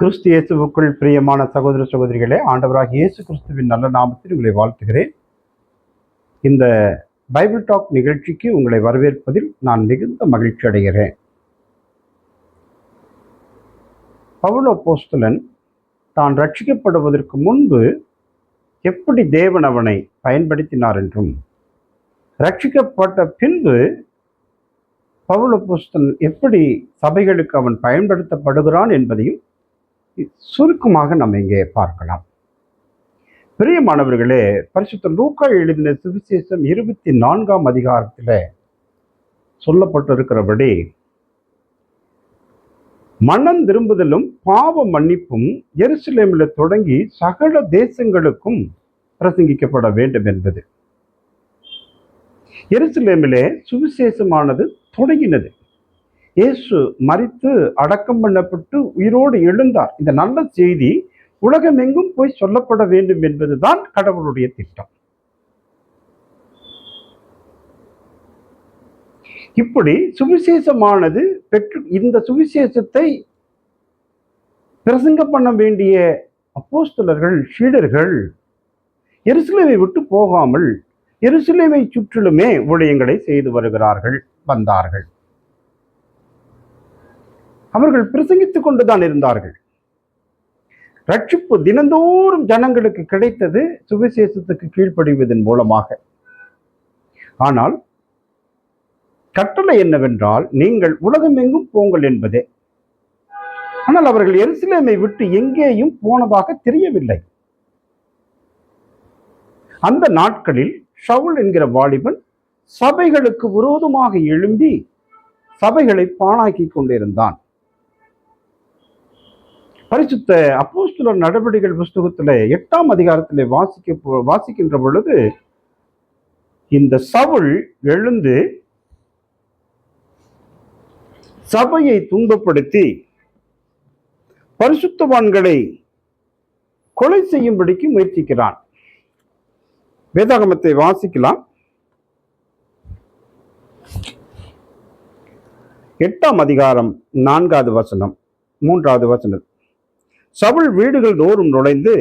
கிறிஸ்து இயேசுவுக்குள் பிரியமான சகோதர சகோதரிகளே, ஆண்டவராக இயேசு கிறிஸ்துவின் நல்ல நாமத்தில் உங்களை வாழ்த்துகிறேன். இந்த பைபிள் டாக் நிகழ்ச்சிக்கு உங்களை வரவேற்பதில் நான் மிகுந்த மகிழ்ச்சி அடைகிறேன். பவுல் அப்போஸ்தலன் தான் ரட்சிக்கப்படுவதற்கு முன்பு எப்படி தேவன் அவனை பயன்படுத்தினார் என்றும், ரட்சிக்கப்பட்ட பின்பு பவுல் அப்போஸ்தலன் எப்படி சபைகளுக்கு அவன் பயன்படுத்தப்படுகிறான் என்பதையும் சுருக்கமாக நம்ம இங்கே பார்க்கலாம். பிரியமானவர்களே, பரிசுத்த லூக்கா எழுதின சுவிசேஷம் 24ஆம் அதிகாரத்தில் சொல்லப்பட்டிருக்கிறபடி மனம் திரும்புதலும் பாவ மன்னிப்பும் எருசலேமில் தொடங்கி சகல தேசங்களுக்கும் பிரசங்கிக்கப்பட வேண்டும் என்பது. எருசலேமிலே சுவிசேஷமானது தொடங்கினது. இயேசு மரித்து அடக்கம் பண்ணப்பட்டு உயிரோடு எழுந்தார். இந்த நல்ல செய்தி உலகமெங்கும் போய் சொல்லப்பட வேண்டும் என்பதுதான் கடவுளுடைய திட்டம். இப்படி சுவிசேஷமானது இந்த சுவிசேஷத்தை பிரசங்கம் பண்ண வேண்டிய அப்போஸ்தலர்கள், சீடர்கள் எருசலேமை விட்டு போகாமல் எருசலேமை சுற்றிலுமே ஊழியங்களை செய்து வந்தார்கள். அவர்கள் பிரசங்கித்துக் கொண்டுதான் இருந்தார்கள். ரட்சிப்பு தினந்தோறும் ஜனங்களுக்கு கிடைத்தது சுவிசேஷத்துக்கு கீழ்ப்படிவதன் மூலமாக. ஆனால் கட்டளை என்னவென்றால், நீங்கள் உலகம் எங்கும் போங்கள் என்பதே. ஆனால் அவர்கள் எருசலேமை விட்டு எங்கேயும் போனதாக தெரியவில்லை. அந்த நாட்களில் சவுல் என்கிற வாலிபன் சபைகளுக்கு விரோதமாக எழும்பி சபைகளை பாழாக்கி கொண்டிருந்தான். பரிசுத்த அப்போஸ்தலர் நடவடிக்கைகள் புஸ்தகத்தில் 8ஆம் அதிகாரத்தில் வாசிக்கின்ற பொழுது இந்த சவுல் எழுந்து சபையை துன்பப்படுத்தி பரிசுத்தவான்களை கொலை செய்யும்படிக்கு முயற்சிக்கிறான். வேதாகமத்தை வாசிக்கலாம். 8ஆம் அதிகாரம் 4வது வசனம், 3வது வசனம். சவுல் வீடுகள் தோறும் நுழைந்து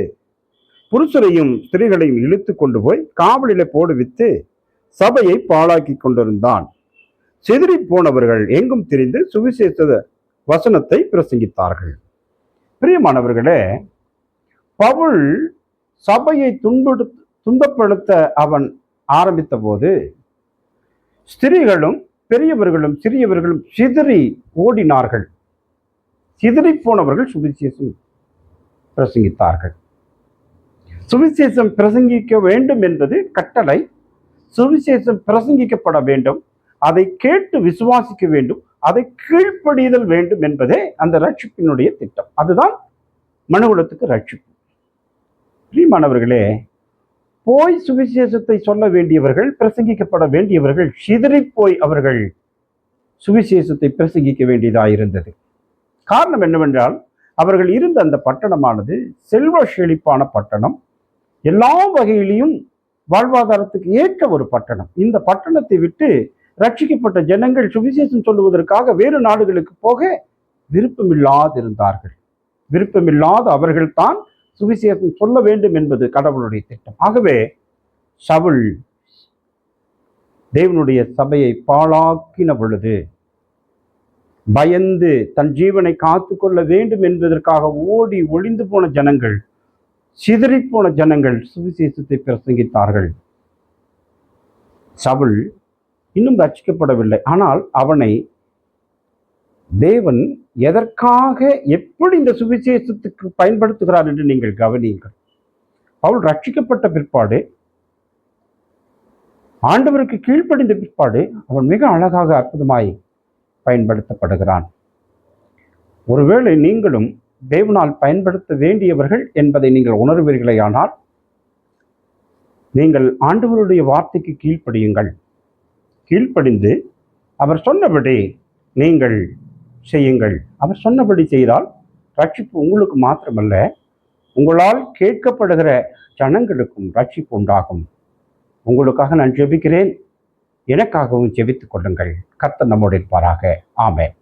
புருஷரையும் ஸ்திரீகளையும் இழுத்து கொண்டு போய் காவலில போடுவித்து சபையை பாழாக்கி கொண்டிருந்தான். சிதறி போனவர்கள் எங்கும் திரிந்து சுவிசேஷ வசனத்தை பிரசங்கித்தார்கள். பிரியமானவர்களே, பவுல் சபையை துன்பப்படுத்த அவன் ஆரம்பித்த போது ஸ்திரீகளும் பெரியவர்களும் சிறியவர்களும் சிதறி ஓடினார்கள். சிதறி போனவர்கள் சுவிசேஷம் பிரசங்கித்தார்கள். சுவிசேஷம் பிரசங்கிக்க வேண்டும் என்பது கட்டளை. சுவிசேஷம் பிரசங்கிக்கப்பட வேண்டும், அதை கேட்டு விசுவாசிக்க வேண்டும், அதை கீழ்ப்படிதல் வேண்டும் என்பதே அந்த ரட்சிப்பினுடைய திட்டம். அதுதான் மனுகுலத்துக்கு ரட்சிப்பு. பிரியமானவர்களே, போய் சுவிசேஷத்தை சொல்ல வேண்டியவர்கள், பிரசங்கிக்கப்பட வேண்டியவர்கள் சிதறி போய் அவர்கள் சுவிசேஷத்தை பிரசங்கிக்க வேண்டியதாயிருந்தது. காரணம் என்னவென்றால், அவர்கள் இருந்த அந்த பட்டணமானது செல்வ செழிப்பான பட்டணம், எல்லா வகையிலையும் வாழ்வாதாரத்துக்கு ஏற்ற ஒரு பட்டணம். இந்த பட்டணத்தை விட்டு ரட்சிக்கப்பட்ட ஜனங்கள் சுவிசேஷம் சொல்லுவதற்காக வேறு நாடுகளுக்கு போக விருப்பமில்லாதிருந்தார்கள். விருப்பமில்லாத அவர்கள் தான் சுவிசேஷம் சொல்ல வேண்டும் என்பது கடவுளுடைய திட்டம். ஆகவே சவுல் தேவனுடைய சபையை பாழாக்கின பொழுது பயந்து தன் ஜீவனை காத்து கொள்ள வேண்டும் என்பதற்காக ஓடி ஒளிந்து போன ஜனங்கள், சிதறிப்போன ஜனங்கள் சுவிசேஷத்தை பிரசங்கித்தார்கள். சவுல் இன்னும் ரட்சிக்கப்படவில்லை. ஆனால் அவனை தேவன் எதற்காக, எப்படி இந்த சுவிசேஷத்துக்கு பயன்படுத்துகிறார் என்று நீங்கள் கவனியுங்கள். பவுல் ரட்சிக்கப்பட்ட பிற்பாடு, ஆண்டவருக்கு கீழ்ப்படிந்த பிற்பாடு அவன் மிக அழகாக அற்புதமாய் பயன்படுத்தப்படுகிறான். ஒருவேளை நீங்களும் தேவனால் பயன்படுத்த வேண்டியவர்கள் என்பதை நீங்கள் உணர்வீர்களேயானால், நீங்கள் ஆண்டவருடைய வார்த்தைக்கு கீழ்ப்படியுங்கள். கீழ்ப்படிந்து அவர் சொன்னபடி நீங்கள் செய்யுங்கள். அவர் சொன்னபடி செய்தால் ரட்சிப்பு உங்களுக்கு மாத்திரமல்ல, உங்களால் கேட்கப்படுகிற ஜனங்களுக்கும் ரட்சிப்பு உண்டாகும். உங்களுக்காக நான் ஜெபிக்கிறேன். எனக்காகவும் ஜெபித்துக் கொள்ளுங்கள். கர்த்தர் நம்மோடு இருப்பாராக. ஆமென்.